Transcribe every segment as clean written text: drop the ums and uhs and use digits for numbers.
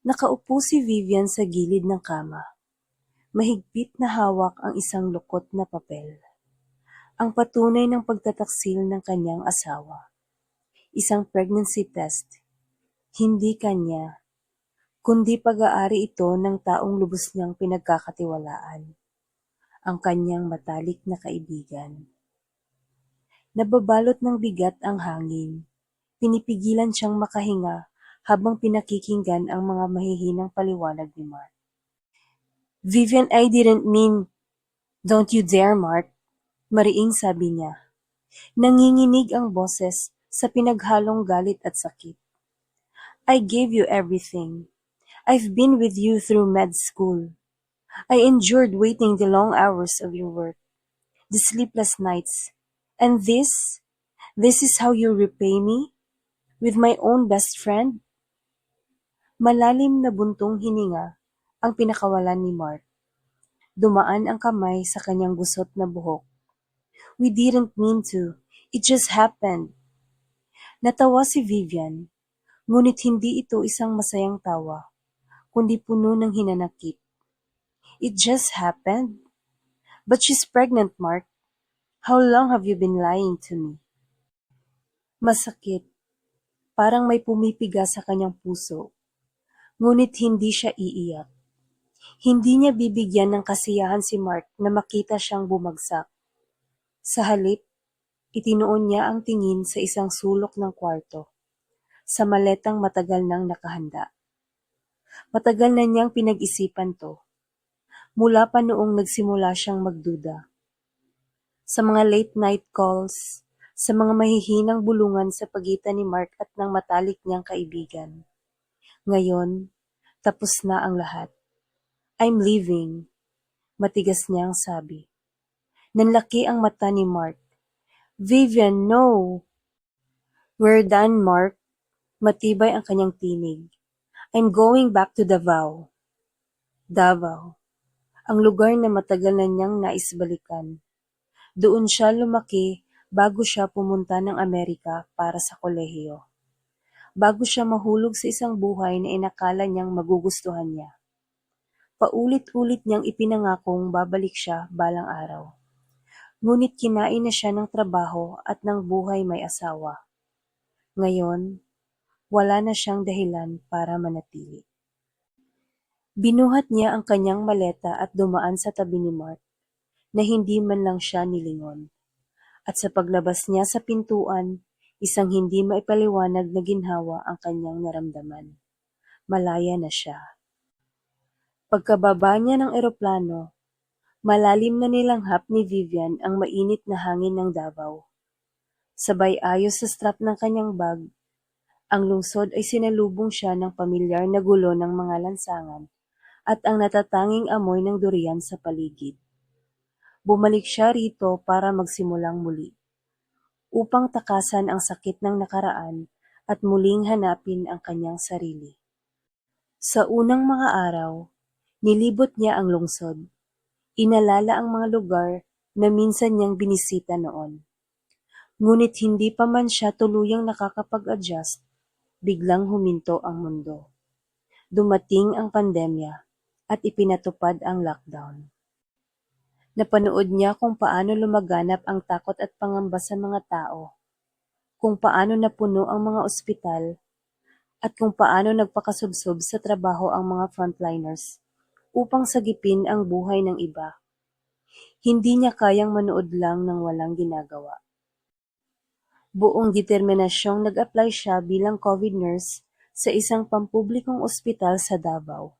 Nakaupo si Vivian sa gilid ng kama. Mahigpit na hawak ang isang lukot na papel. Ang patunay ng pagtataksil ng kanyang asawa. Isang pregnancy test. Hindi kanya, kundi pag-aari ito ng taong lubos niyang pinagkakatiwalaan. Ang kanyang matalik na kaibigan. Nababalot ng bigat ang hangin. Pinipigilan siyang makahinga habang pinakikinggan ang mga mahihinang paliwanag ni Mark. Vivian, I didn't mean, don't you dare, Mark. Mariing sabi niya. Nanginginig ang boses sa pinaghalong galit at sakit. I gave you everything. I've been with you through med school. I endured waiting the long hours of your work, the sleepless nights. And this is how you repay me? With my own best friend? Malalim na buntong hininga ang pinakawalan ni Mark. Dumaan ang kamay sa kanyang gusot na buhok. We didn't mean to. It just happened. Natawa si Vivian, ngunit hindi ito isang masayang tawa, kundi puno ng hinanakit. It just happened? But she's pregnant, Mark. How long have you been lying to me? Masakit. Parang may pumipiga sa kanyang puso. Ngunit hindi siya iiyak. Hindi niya bibigyan ng kasiyahan si Mark na makita siyang bumagsak. Sa halip, itinuon niya ang tingin sa isang sulok ng kwarto, sa maletang matagal nang nakahanda. Matagal na niyang pinag-isipan to, mula pa noong nagsimula siyang magduda. Sa mga late night calls, sa mga mahihinang bulungan sa pagitan ni Mark at ng matalik niyang kaibigan. Ngayon, tapos na ang lahat. I'm leaving, matigas niyang sabi. Nanlaki ang mata ni Mark. Vivian, no! We're done, Mark. Matibay ang kanyang tinig. I'm going back to Davao. Davao. Ang lugar na matagal na niyang naisbalikan. Doon siya lumaki bago siya pumunta ng Amerika para sa kolehiyo. Bago siya mahulog sa isang buhay na inakala niyang magugustuhan niya. Paulit-ulit niyang ipinangakong babalik siya balang araw. Ngunit kinain na siya ng trabaho at ng buhay may asawa. Ngayon, wala na siyang dahilan para manatili. Binuhat niya ang kanyang maleta at dumaan sa tabi ni Mark, na hindi man lang siya nilingon. At sa paglabas niya sa pintuan, isang hindi maipaliwanag na ginhawa ang kanyang naramdaman. Malaya na siya. Pagkababa niya ng eroplano, malalim na nilanghap ni Vivian ang mainit na hangin ng Davao. Sabay ayos sa strap ng kanyang bag, ang lungsod ay sinalubong siya ng pamilyar na gulo ng mga lansangan at ang natatanging amoy ng durian sa paligid. Bumalik siya rito para magsimulang muli, upang takasan ang sakit ng nakaraan at muling hanapin ang kanyang sarili. Sa unang mga araw, nilibot niya ang lungsod. Inalala ang mga lugar na minsan niyang binisita noon. Ngunit hindi pa man siya tuluyang nakakapag-adjust, biglang huminto ang mundo. Dumating ang pandemya at ipinatupad ang lockdown. Napanood niya kung paano lumaganap ang takot at pangamba sa mga tao, kung paano napuno ang mga ospital, at kung paano nagpakasubsob sa trabaho ang mga frontliners upang sagipin ang buhay ng iba. Hindi niya kayang manood lang ng walang ginagawa. Buong determinasyong nag-apply siya bilang COVID nurse sa isang pampublikong ospital sa Davao.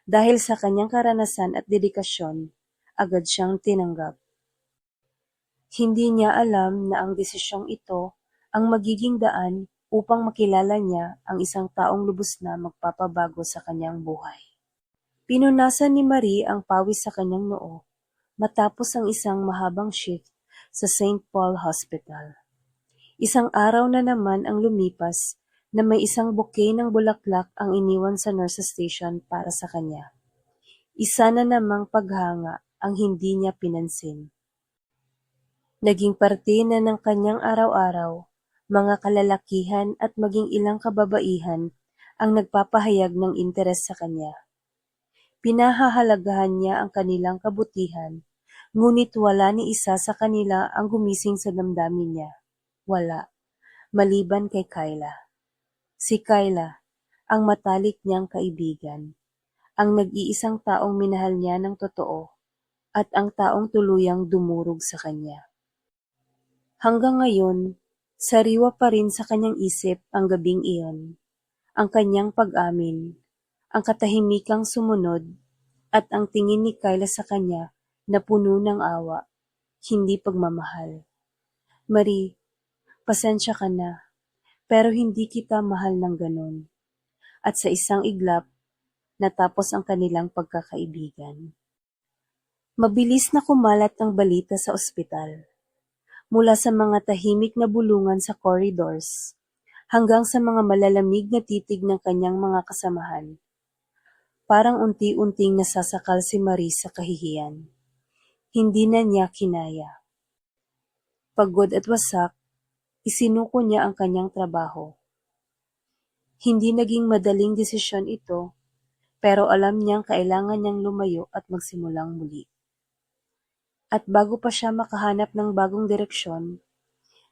Dahil sa kanyang karanasan at dedikasyon, agad siyang tinanggap. Hindi niya alam na ang desisyong ito ang magiging daan upang makilala niya ang isang taong lubos na magpapabago sa kanyang buhay. Pinunasan ni Marie ang pawis sa kanyang noo matapos ang isang mahabang shift sa St. Paul Hospital. Isang araw na naman ang lumipas na may isang bouquet ng bulaklak ang iniwan sa nurse's station para sa kanya. Isa na namang paghanga ang hindi niya pinansin. Naging parte na ng kanyang araw-araw, mga kalalakihan at maging ilang kababaihan ang nagpapahayag ng interes sa kanya. Pinahahalagahan niya ang kanilang kabutihan, ngunit wala ni isa sa kanila ang gumising sa damdamin niya. Wala, maliban kay Kyla. Si Kyla, ang matalik niyang kaibigan, ang nag-iisang taong minahal niya ng totoo, at ang taong tuluyang dumurog sa kanya. Hanggang ngayon, sariwa pa rin sa kanyang isip ang gabing iyon, ang kanyang pag-amin, ang katahimikang sumunod, at ang tingin ni Kyla sa kanya na puno ng awa, hindi pagmamahal. Marie, pasensya ka na, pero hindi kita mahal ng ganon. At sa isang iglap, natapos ang kanilang pagkakaibigan. Mabilis na kumalat ang balita sa ospital. Mula sa mga tahimik na bulungan sa corridors, hanggang sa mga malalamig na titig ng kanyang mga kasamahan. Parang unti-unting nasasakal si Marie sa kahihiyan. Hindi na niya kinaya. Pagod at wasak, isinuko niya ang kanyang trabaho. Hindi naging madaling desisyon ito, pero alam niyang kailangan niyang lumayo at magsimulang muli. At bago pa siya makahanap ng bagong direksyon,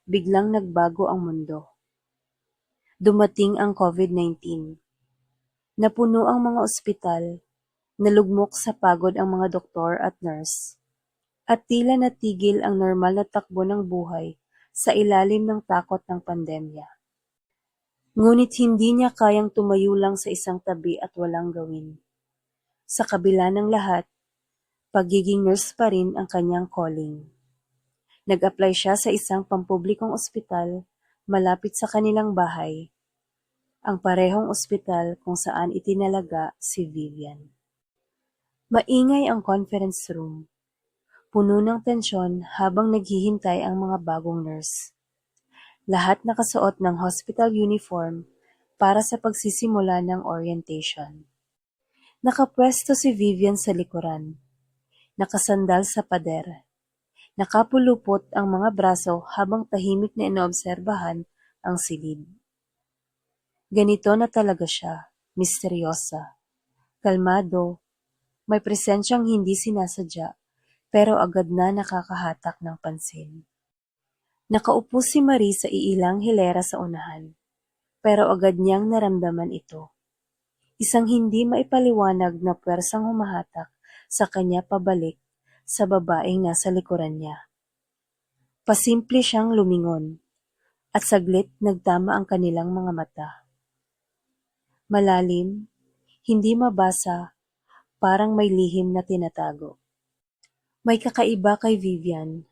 biglang nagbago ang mundo. Dumating ang COVID-19. Napuno ang mga ospital, nalugmok sa pagod ang mga doktor at nurse, at tila natigil ang normal na takbo ng buhay sa ilalim ng takot ng pandemya. Ngunit hindi niya kayang tumayo lang sa isang tabi at walang gawin. Sa kabila ng lahat, pagiging nurse pa rin ang kanyang calling. Nag-apply siya sa isang pampublikong ospital malapit sa kanilang bahay, ang parehong ospital kung saan itinalaga si Vivian. Maingay ang conference room, puno ng tensyon habang naghihintay ang mga bagong nurse. Lahat nakasuot ng hospital uniform para sa pagsisimula ng orientation. Nakapwesto si Vivian sa likuran, nakasandal sa pader. Nakapulupot ang mga braso habang tahimik na inoobserbahan ang silid. Ganito na talaga siya, misteryosa, kalmado, may presensyang hindi sinasadya, pero agad na nakakahatak ng pansin. Nakaupo si Marie sa iilang hilera sa unahan, pero agad niyang naramdaman ito. Isang hindi maipaliwanag na puwersang humahatak sa kanya pabalik sa babaeng nasa likuran niya. Pasimple siyang lumingon, at saglit nagtama ang kanilang mga mata. Malalim, hindi mabasa, parang may lihim na tinatago. May kakaiba kay Vivian,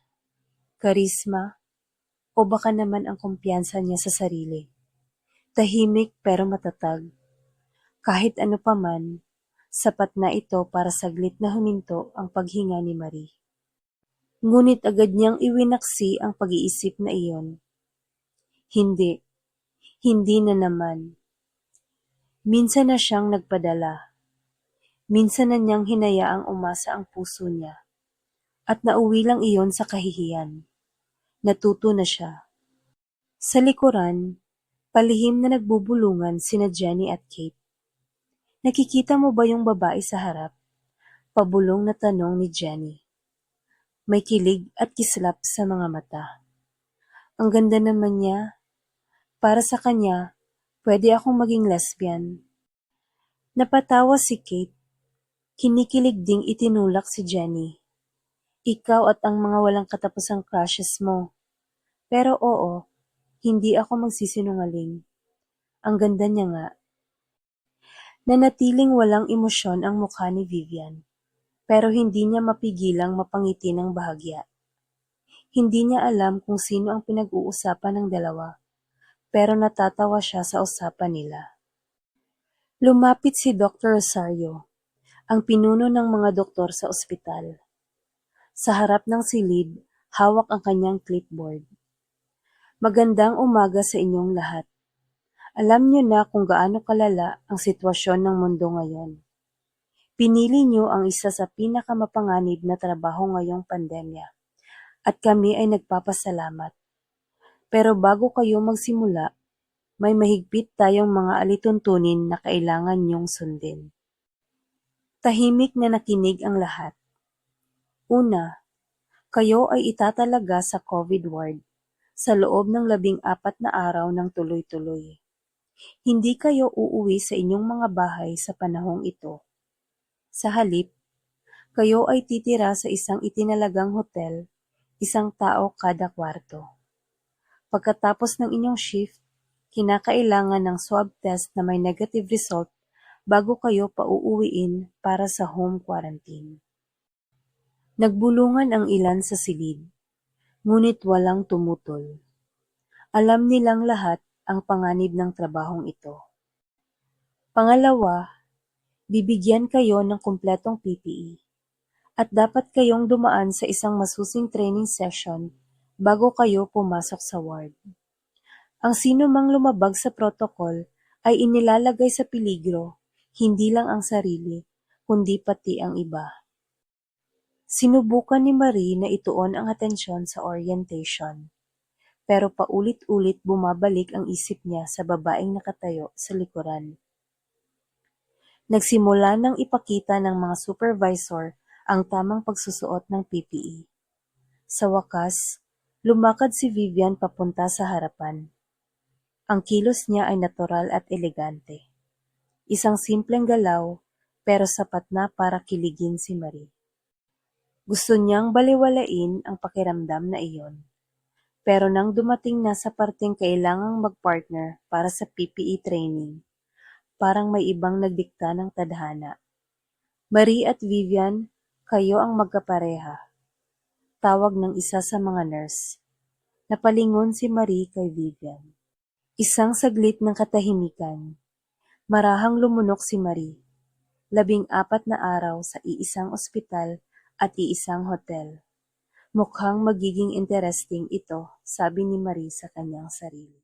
karisma, o baka naman ang kumpiyansa niya sa sarili. Tahimik pero matatag. Kahit ano pa man, sapat na ito para saglit na huminto ang paghinga ni Marie. Ngunit agad niyang iwinaksi ang pag-iisip na iyon. Hindi, hindi na naman. Minsan na siyang nagpadala. Minsan na niyang hinayaang umasa ang puso niya. At nauwi lang iyon sa kahihiyan. Natuto na siya. Sa likuran, palihim na nagbubulungan sina Jenny at Kate. Nakikita mo ba yung babae sa harap? Pabulong na tanong ni Jenny. May kilig at kislap sa mga mata. Ang ganda naman niya. Para sa kanya, pwede akong maging lesbian. Napatawa si Kate. Kinikilig ding itinulak si Jenny. Ikaw at ang mga walang katapusang crushes mo. Pero oo, hindi ako magsisinungaling. Ang ganda niya nga. Nanatiling walang emosyon ang mukha ni Vivian, pero hindi niya mapigilang mapangiti ng bahagya. Hindi niya alam kung sino ang pinag-uusapan ng dalawa, pero natatawa siya sa usapan nila. Lumapit si Dr. Rosario, ang pinuno ng mga doktor sa ospital. Sa harap ng silid, hawak ang kanyang clipboard. Magandang umaga sa inyong lahat. Alam niyo na kung gaano kalala ang sitwasyon ng mundo ngayon. Pinili niyo ang isa sa pinakamapanganib na trabaho ngayong pandemya, at kami ay nagpapasalamat. Pero bago kayo magsimula, May mahigpit tayong mga alituntunin na kailangan niyong sundin. Tahimik na nakinig ang lahat. Una, kayo ay itatalaga sa COVID ward sa loob ng 14 na araw ng tuloy-tuloy. Hindi kayo uuwi sa inyong mga bahay sa panahong ito. Sa halip, kayo ay titira sa isang itinalagang hotel, isang tao kada kwarto. Pagkatapos ng inyong shift, kinakailangan ng swab test na may negative result bago kayo pauuwiin para sa home quarantine. Nagbulungan ang ilan sa silid, ngunit walang tumutol. Alam nilang lahat ang panganib ng trabahong ito. Pangalawa, bibigyan kayo ng kumpletong PPE at dapat kayong dumaan sa isang masusing training session bago kayo pumasok sa ward. Ang sino mang lumabag sa protocol ay inilalagay sa peligro, hindi lang ang sarili, kundi pati ang iba. Sinubukan ni Marie na ituon ang atensyon sa orientation, pero paulit-ulit bumabalik ang isip niya sa babaeng nakatayo sa likuran. Nagsimula nang ipakita ng mga supervisor ang tamang pagsusuot ng PPE. Sa wakas, lumakad si Vivian papunta sa harapan. Ang kilos niya ay natural at elegante. Isang simpleng galaw, pero sapat na para kiligin si Marie. Gusto niyang baliwalain ang pakiramdam na iyon. Pero nang dumating na sa parteng kailangang mag-partner para sa PPE training, parang may ibang nagdikta ng tadhana. Marie at Vivian, kayo ang magkapareha. Tawag ng isa sa mga nurse. Napalingon si Marie kay Vivian. Isang saglit ng katahimikan. Marahang lumunok si Marie. 14 na araw sa iisang ospital at iisang hotel. Mukhang magiging interesting ito, sabi ni Marie sa kanyang sarili.